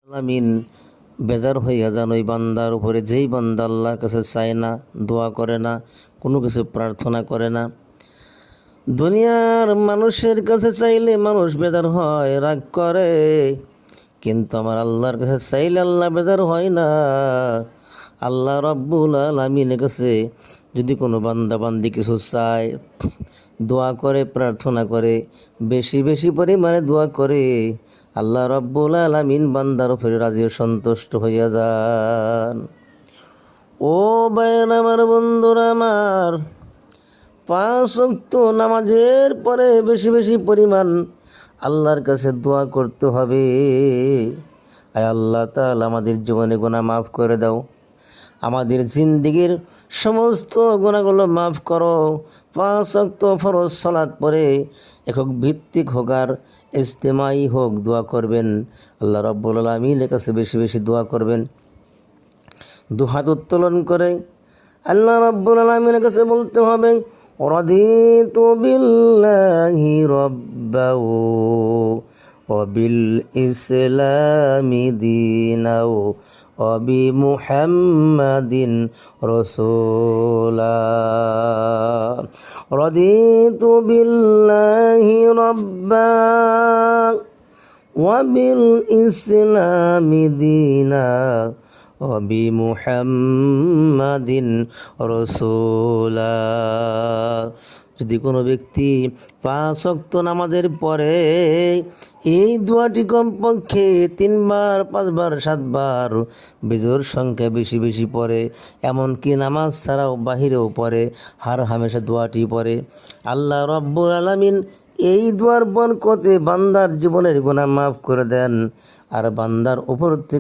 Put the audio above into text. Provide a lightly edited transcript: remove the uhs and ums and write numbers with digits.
আলামিন বেজার হইয়া যান ওই বান্দার উপরে, যেই বান্দা আল্লাহর কাছে চায় না, দোয়া করে না, কোনো কিছু প্রার্থনা করে না। দুনিয়ার মানুষের কাছে চাইলে মানুষ বেজার হয়, রাগ করে, কিন্তু আমার আল্লাহর কাছে চাইলে আল্লাহ বেজার হয় না। আল্লাহ রব্বুল আলামিনের কাছে যদি কোনো বান্দা বান্দি কিছু চায়, দোয়া করে, প্রার্থনা করে, বেশি বেশি পরিমাণে দোয়া করে, আল্লাহ রব্বুল আলামিন বান্দার উপরে রাজি ও সন্তুষ্ট হইয়া যান। ও ভাইয়ের আমার, বন্ধুরা আমার, 5 ওয়াক্ত নামাজের পরে বেশি বেশি পরিমাণ আল্লাহর কাছে দোয়া করতে হবে। আয় আল্লাহ তাআলা আমাদের জীবনে গুনাহ মাফ করে দাও, আমাদের জিন্দেগির সমস্ত গুনাহগুলো মাফ করো। 5 ওয়াক্ত ফরজ সালাত পরে একক ভিত্তিক হোক আর ইজতিমাই হোক, দোয়া করবেন। আল্লাহ রাব্বুল আলামিনের কাছে বেশি বেশি দোয়া করবেন। দুহাত উত্তোলন করে আল্লাহ রাব্বুল আলামিনের কাছে বলতে হবে, রাদিতু বিল্লাহি রাব্বাও ওয়া বিল ইসলামি দীনাও ওয়া বি মুহাম্মাদিন রাসূলা। রাদিতু বিল্লাহি রাব্বা ওয়া বিল ইসলামি দীনা ওয়া বি মুহাম্মাদিন রাসূলা। যদি কোনো ব্যক্তি 5 ওয়াক্ত নামাজের পরে এই দোয়াটি কমপক্ষে 3 বার, 5 বার, 7 বার, বেজোর সংখ্যা বেশি বেশি পড়ে, এমনকি নামাজ ছাড়াও বাহিরেও পড়ে, হার হামেশা দোয়াটি পড়ে, আল্লাহ রব্বুল আলামিন এই দোয়ার বরকতে বান্দার জীবনের গুনাহ মাফ করে দেন আর বান্দার উপর থেকে